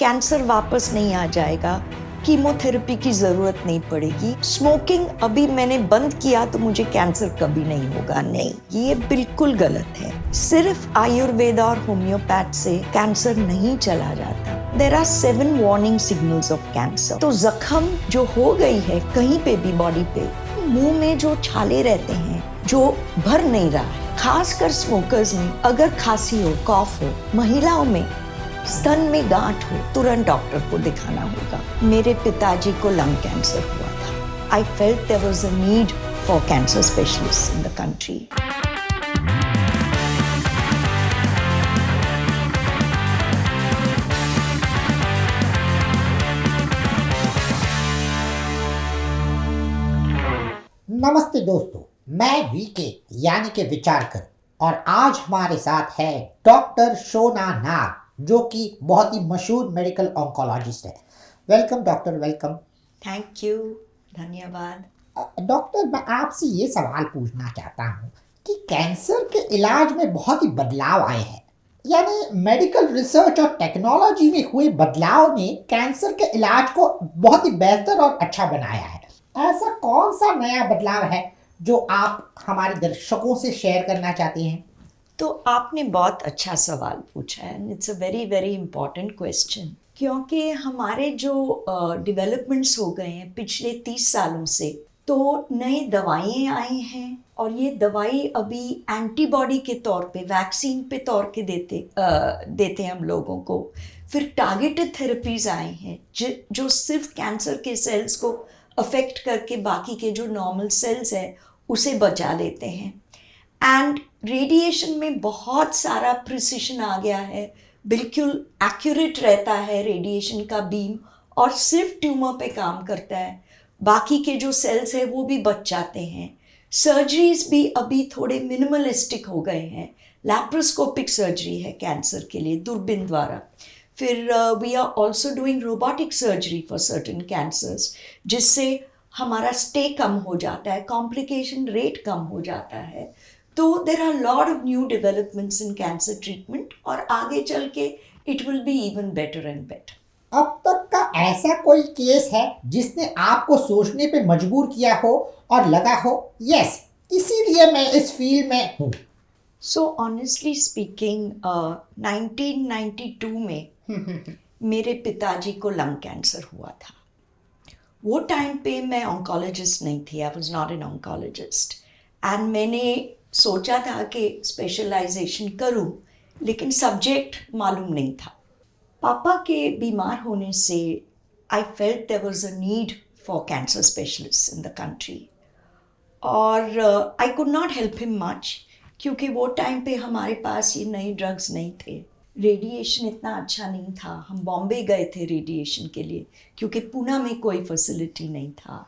Cancer वापस नहीं आ जाएगा, कीमोथेरेपी की जरूरत नहीं पड़ेगी, स्मोकिंग अभी मैंने बंद किया तो मुझे कैंसर कभी नहीं होगा। नहीं, ये बिल्कुल गलत है। सिर्फ आयुर्वेदा और होम्योपैथ से कैंसर नहीं चला जाता। There are 7 warning signals of cancer. तो जख्म जो हो गई है कहीं पे भी बॉडी पे, मुंह में जो छाले रहते हैं जो भर नहीं रहा है, खासकर स्मोकर्स में अगर खांसी हो, कॉफ हो, महिलाओं में स्तन में गांठ हो, तुरंत डॉक्टर को दिखाना होगा। मेरे पिताजी को लंग कैंसर हुआ था। I felt there was a need for cancer specialist in the country. नमस्ते दोस्तों, मैं वीके यानी कि विचारकर और आज हमारे साथ है डॉक्टर शोना नाग जो कि बहुत ही मशहूर मेडिकल ऑन्कोलॉजिस्ट है। Welcome doctor, welcome. Thank you, धन्यवाद। डॉक्टर, मैं आपसे ये सवाल पूछना चाहता हूँ कि कैंसर के इलाज में बहुत ही बदलाव आए हैं, यानी मेडिकल रिसर्च और टेक्नोलॉजी में हुए बदलाव ने कैंसर के इलाज को बहुत ही बेहतर और अच्छा बनाया है। ऐसा कौन सा नया बदलाव है जो आप हमारे दर्शकों से शेयर करना चाहते हैं? तो आपने बहुत अच्छा सवाल पूछा है। It's a very very important question, क्योंकि हमारे जो डेवलपमेंट्स हो गए हैं पिछले 30 सालों से, तो नई दवाइयाँ आई हैं और ये दवाई अभी एंटीबॉडी के तौर पे, वैक्सीन पे तौर के देते हैं हम लोगों को। फिर टारगेटेड थेरेपीज आई हैं जो सिर्फ कैंसर के सेल्स को अफेक्ट करके बाकी के जो नॉर्मल सेल्स हैं उसे बचा लेते हैं। एंड रेडिएशन में बहुत सारा प्रिसिशन आ गया है, बिल्कुल एक्यूरेट रहता है रेडिएशन का बीम, और सिर्फ ट्यूमर पे काम करता है, बाकी के जो सेल्स हैं वो भी बच जाते हैं। सर्जरीज भी अभी थोड़े मिनिमलिस्टिक हो गए हैं। लैप्रोस्कोपिक सर्जरी है कैंसर के लिए दूरबीन द्वारा। फिर we are also doing robotic surgery for certain cancers, जिससे हमारा स्टे कम हो जाता है, कॉम्प्लिकेशन रेट कम हो जाता है। तो there are lot of new developments in cancer treatment और आगे चल के it will be even better and better. अब तक का ऐसा कोई केस है जिसने आपको सोचने पे मजबूर किया हो और लगा हो यस, इसीलिए मैं इस फील्ड में हूँ? सो ऑनेस्टली स्पीकिंग, 1992 में मेरे पिताजी को लंग कैंसर हुआ था। वो टाइम पे मैं ऑन्कोलॉजिस्ट नहीं थी, I was not an oncologist, and मैंने सोचा था कि स्पेशलाइजेशन करूं, लेकिन सब्जेक्ट मालूम नहीं था। पापा के बीमार होने से I felt there was a need for cancer specialist in the country, और I could not help him much, क्योंकि वो टाइम पे हमारे पास ये नए ड्रग्स नहीं थे, रेडिएशन इतना अच्छा नहीं था। हम बॉम्बे गए थे रेडिएशन के लिए क्योंकि पुणे में कोई फैसिलिटी नहीं था।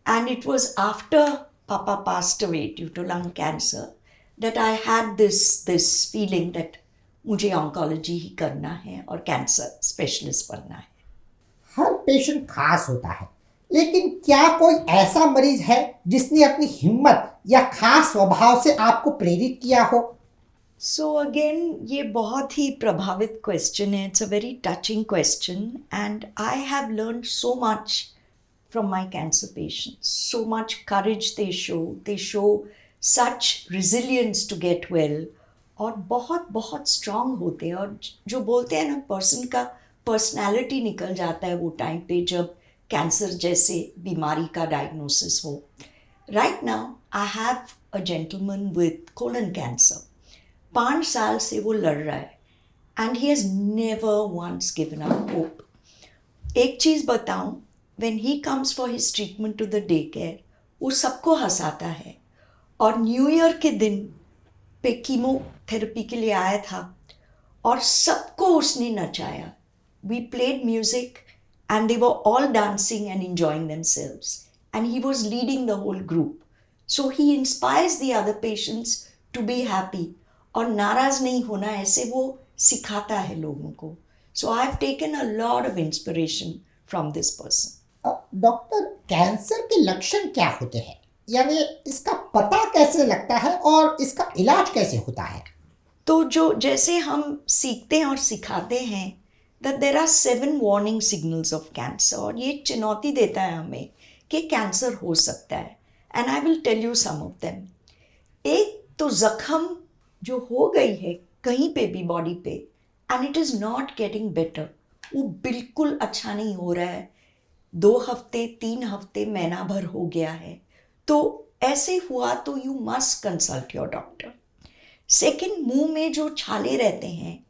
And it was after Papa passed away due to lung cancer that I had this feeling that मुझे ऑन्कोलॉजी ही करना है और कैंसर स्पेशलिस्ट बनना है। हर पेशेंट खास होता है, लेकिन क्या कोई ऐसा मरीज है जिसने अपनी हिम्मत या खास स्वभाव से आपको प्रेरित किया हो? सो अगेन ये बहुत ही प्रभावित क्वेश्चन है। It's a very touching question and I have learn so much from my cancer patients. So much courage they show such resilience to get well, और बहुत बहुत strong होते हैं, और जो बोलते हैं ना, पर्सन का पर्सनैलिटी निकल जाता है वो टाइम पे जब कैंसर जैसे बीमारी का डायग्नोसिस हो। Right now I have a gentleman with colon cancer. 5 साल से वो लड़ रहा है and he has never once given up hope. एक चीज़ बताऊं, when he comes for his treatment to the daycare, वो सबको हंसाता है, और न्यू ईयर के दिन पे कीमोथेरेपी के लिए आया था और सबको उसने नचाया। We played music and they were all dancing and enjoying themselves, and he was leading the whole group. So he inspires the other patients to be happy और नाराज नहीं होना, ऐसे वो सिखाता है लोगों को। So I have taken a lot of inspiration from this person. Doctor, cancer के लक्षण क्या होते हैं, यानी इसका पता कैसे लगता है और इसका इलाज कैसे होता है? तो जो जैसे हम सीखते हैं और सिखाते हैं that there are 7 warning signals of cancer, और ये चुनौती देता है हमें कि कैंसर हो सकता है. And I will tell you some of them. एक तो जख्म जो हो गई है कहीं पे भी बॉडी पे and it is not getting better, वो बिल्कुल अच्छा नहीं हो रहा है, 2 हफ्ते 3 हफ्ते महीना भर हो गया है, तो ऐसे हुआ तो you must consult your doctor. Second, मुंह में जो छाले रहते हैं,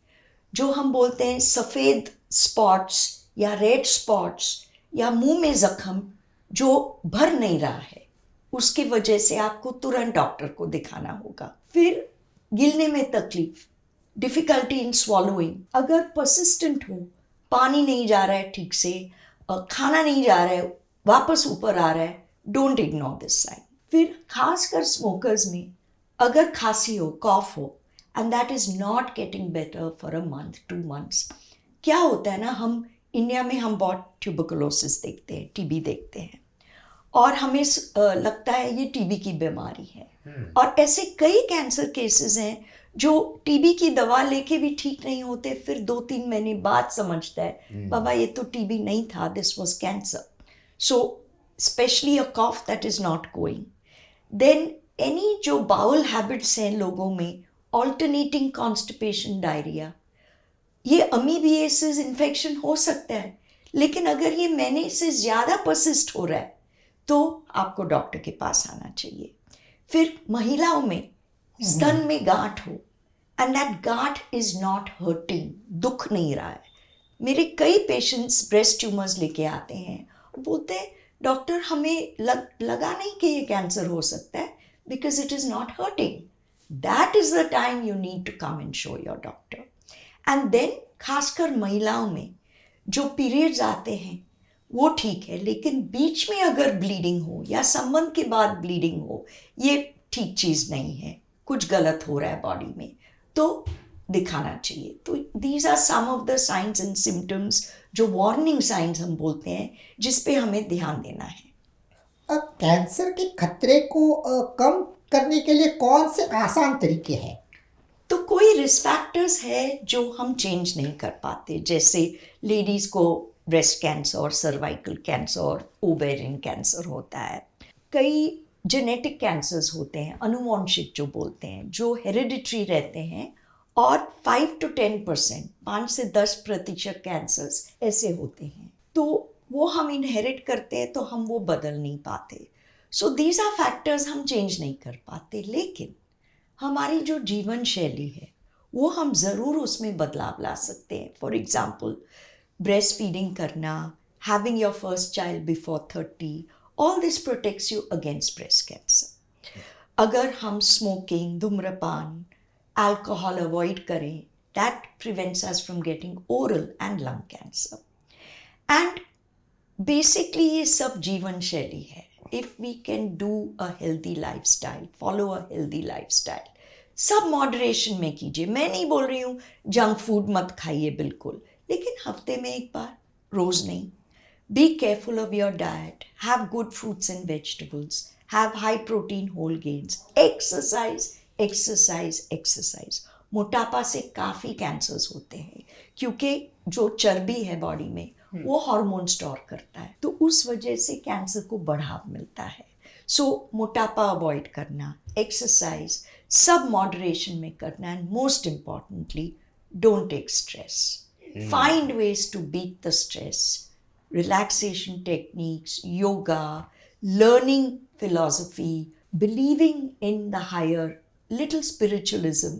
जो हम बोलते हैं सफ़ेद स्पॉट्स या रेड स्पॉट्स, या मुंह में ज़ख्म जो भर नहीं रहा है, उसकी वजह से आपको तुरंत डॉक्टर को दिखाना होगा. फिर गिलने में तकलीफ, डिफ़िकल्टी इन स्वॉलोइंग, अगर परसिस्टेंट हो, पानी नहीं जा रहा है ठीक से, खाना नहीं जा रहा है, वापस ऊपर आ रहा है, डोंट इग्नोर दिस साइन. फिर खासकर स्मोकर्स में अगर खांसी हो, कॉफ हो, and that is not getting better for a month 2 months, क्या होता है ना, हम इंडिया में हम बहुत ट्यूबरकुलोसिस देखते हैं, टीबी देखते हैं, और हमें लगता है ये टीबी की बीमारी है. और ऐसे कई कैंसर केसेस हैं जो टीबी की दवा लेके भी ठीक नहीं होते, फिर 2-3 महीने बाद समझता है बाबा ये तो टीबी नहीं था, this was cancer. So specially a cough that is not going. Then any जो बाउल हैबिट्स हैं लोगों में, ऑल्टरनेटिंग कॉन्स्टिपेशन, डायरिया, ये अमीबिएसिस इन्फेक्शन हो सकता है, लेकिन अगर ये महीने से ज़्यादा परसिस्ट हो रहा है तो आपको डॉक्टर के पास आना चाहिए. फिर महिलाओं में स्तन में गांठ हो एंड दैट गांठ इज़ नॉट हर्टिंग, दुख नहीं रहा है. मेरे कई पेशेंट्स ब्रेस्ट ट्यूमर्स लेके आते हैं और बोलते हैं डॉक्टर हमें लगा नहीं कि ये कैंसर हो सकता है, because it is not hurting. That is the time you need to come and show your doctor. And then खासकर महिलाओं में जो पीरियड्स आते हैं वो ठीक है, लेकिन बीच में अगर ब्लीडिंग हो या संबंध के बाद ब्लीडिंग हो, ये ठीक चीज़ नहीं है, कुछ गलत हो रहा है बॉडी में, तो दिखाना चाहिए. तो these are some of the signs and symptoms, जो वार्निंग साइंस हम बोलते हैं, जिस पे हमें ध्यान देना है. कैंसर के खतरे को कम करने के लिए कौन से आसान तरीके हैं? तो कोई रिस्क फैक्टर्स है जो हम चेंज नहीं कर पाते, जैसे लेडीज़ को breast cancer, cervical cancer, ovarian cancer होता है. कई जेनेटिक कैंसर्स होते हैं, अनुवांशिक जो बोलते हैं, जो हेरिडिटरी रहते हैं, और 5 to 10%, 5 से 10% कैंसर्स ऐसे होते हैं, तो वो हम इनहेरिट करते हैं, तो हम वो बदल नहीं पाते. सो दीज आर फैक्टर्स हम चेंज नहीं कर पाते, लेकिन हमारी जो जीवन शैली है वो हम ज़रूर उसमें बदलाव ला सकते हैं. फॉर एग्ज़ाम्पल, ब्रेस्ट फीडिंग करना, having your first child before 30, all this protects you against breast cancer. अगर हम स्मोकिंग, धूम्रपान, अल्कोहल अवॉइड करें, that prevents us from getting oral and lung cancer. And basically ये सब जीवन शैली है. If we can do a healthy lifestyle, follow a healthy lifestyle, सब मॉडरेशन में कीजिए. मैं नहीं बोल रही हूँ जंक फूड मत खाइए बिल्कुल, लेकिन हफ्ते में एक बार, रोज़ नहीं. Be careful of your diet, have good fruits and vegetables, have high protein whole grains, exercise exercise exercise. मोटापा से काफ़ी कैंसर्स होते हैं, क्योंकि जो चर्बी है बॉडी में वो हार्मोन स्टोर करता है, तो उस वजह से कैंसर को बढ़ावा मिलता है. सो मोटापा अवॉइड करना, एक्सरसाइज सब मॉडरेशन में करना, and most importantly don't take stress. Find ways to beat the stress. Relaxation techniques, yoga, learning philosophy, believing in the higher, little spiritualism,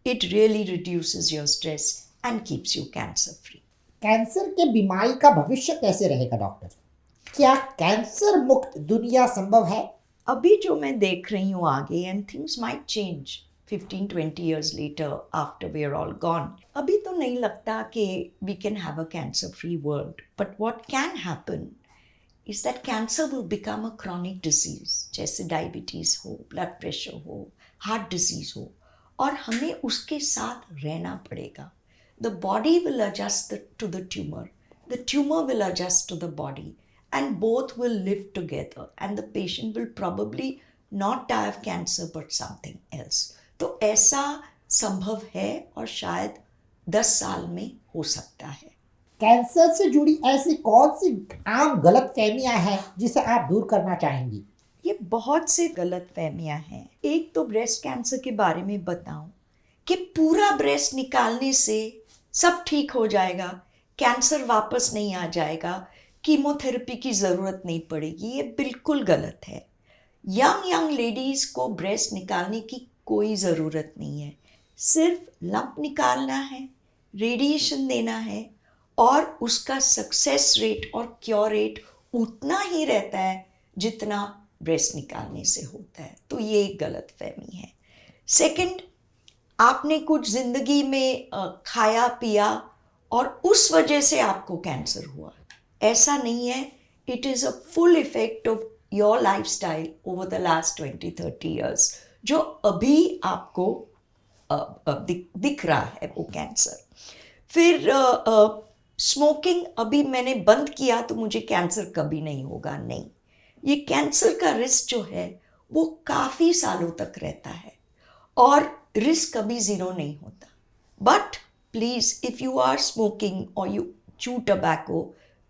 it really reduces your stress and keeps you cancer free. Cancer के बीमारी का भविष्य कैसे रहेगा doctor? क्या cancer मुक्त दुनिया संभव है? अभी जो मैं देख रही हूँ आगे, and things might change 15-20 years later after we are all gone. अभी तो नहीं लगता कि we can have a cancer free world, but what can happen is that cancer will become a chronic disease, जैसे डायबिटीज़ हो, blood pressure हो, heart disease हो, और हमें उसके साथ रहना पड़ेगा. The body will adjust to the tumor will adjust to the body, and both will live together, and the patient will probably not die of cancer but something else. तो ऐसा संभव है और शायद 10 साल में हो सकता है. कैंसर से जुड़ी ऐसी कौन सी आम गलतफहमियां हैं जिसे आप दूर करना चाहेंगी? ये बहुत से गलत फहमियाँ हैं। एक तो ब्रेस्ट कैंसर के बारे में बताऊं कि पूरा ब्रेस्ट निकालने से सब ठीक हो जाएगा, कैंसर वापस नहीं आ जाएगा, कीमोथेरेपी की ज़रूरत नहीं पड़ेगी। ये बिल्कुल गलत है। यंग लेडीज़ को ब्रेस्ट निकालने की कोई ज़रूरत नहीं है। सिर्फ लंप निकालना है, रेडिएशन देना है और उसका सक्सेस रेट और क्योर रेट उतना ही रहता है जितना ब्रेस्ट निकालने से होता है। तो ये एक गलत फहमी है। सेकंड, आपने कुछ ज़िंदगी में खाया पिया और उस वजह से आपको कैंसर हुआ, ऐसा नहीं है। It is a full effect of your lifestyle over the last 20-30 years जो अभी आपको दिख रहा है वो कैंसर। फिर स्मोकिंग अभी मैंने बंद किया तो मुझे कैंसर कभी नहीं होगा, नहीं। ये कैंसर का रिस्क जो है वो काफ़ी सालों तक रहता है और रिस्क कभी ज़ीरो नहीं होता। But please, if you are smoking और you chew tobacco,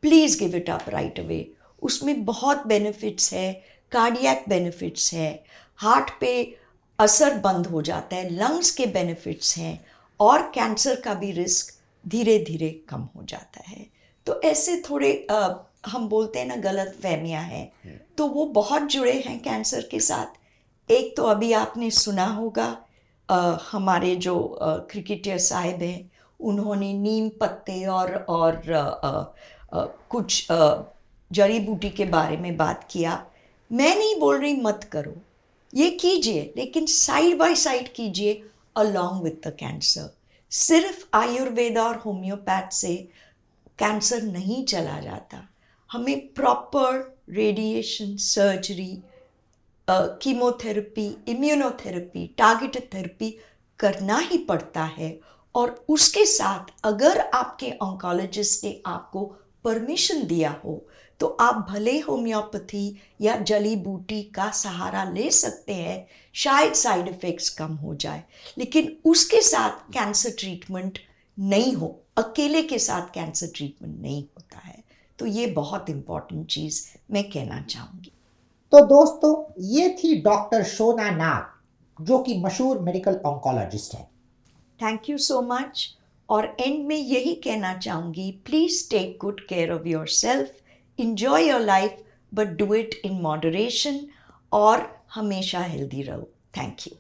please give it up right away. उसमें बहुत बेनिफिट्स है, कार्डियक बेनिफिट्स है, हार्ट पे असर बंद हो जाता है, लंग्स के बेनिफिट्स हैं और कैंसर का भी रिस्क धीरे धीरे कम हो जाता है। तो ऐसे थोड़े हम बोलते हैं ना गलत फहमियाँ हैं, तो वो बहुत जुड़े हैं कैंसर के साथ। एक तो अभी आपने सुना होगा हमारे जो क्रिकेटर साहब हैं उन्होंने नीम पत्ते और कुछ जड़ी बूटी के बारे में बात किया। मैं नहीं बोल रही मत करो, ये कीजिए, लेकिन साइड बाय साइड कीजिए अलॉन्ग विद द कैंसर। सिर्फ आयुर्वेदा और होम्योपैथ से कैंसर नहीं चला जाता। हमें proper radiation, surgery, chemotherapy, immunotherapy, targeted therapy करना ही पड़ता है। और उसके साथ अगर आपके ऑन्कोलॉजिस्ट ने आपको परमिशन दिया हो तो आप भले होम्योपैथी या जड़ी बूटी का सहारा ले सकते हैं, शायद साइड इफ़ेक्ट्स कम हो जाए, लेकिन उसके साथ कैंसर ट्रीटमेंट नहीं हो, अकेले के साथ कैंसर ट्रीटमेंट नहीं होता है। तो ये बहुत इम्पॉर्टेंट चीज़ मैं कहना चाहूँगी। तो दोस्तों, ये थी डॉक्टर शोना नाग जो कि मशहूर मेडिकल ऑन्कोलॉजिस्ट है। Thank you so much. और एंड में यही कहना चाहूँगी, please take good care of your self, enjoy your life, but do it in moderation और हमेशा हेल्दी रहो। Thank you.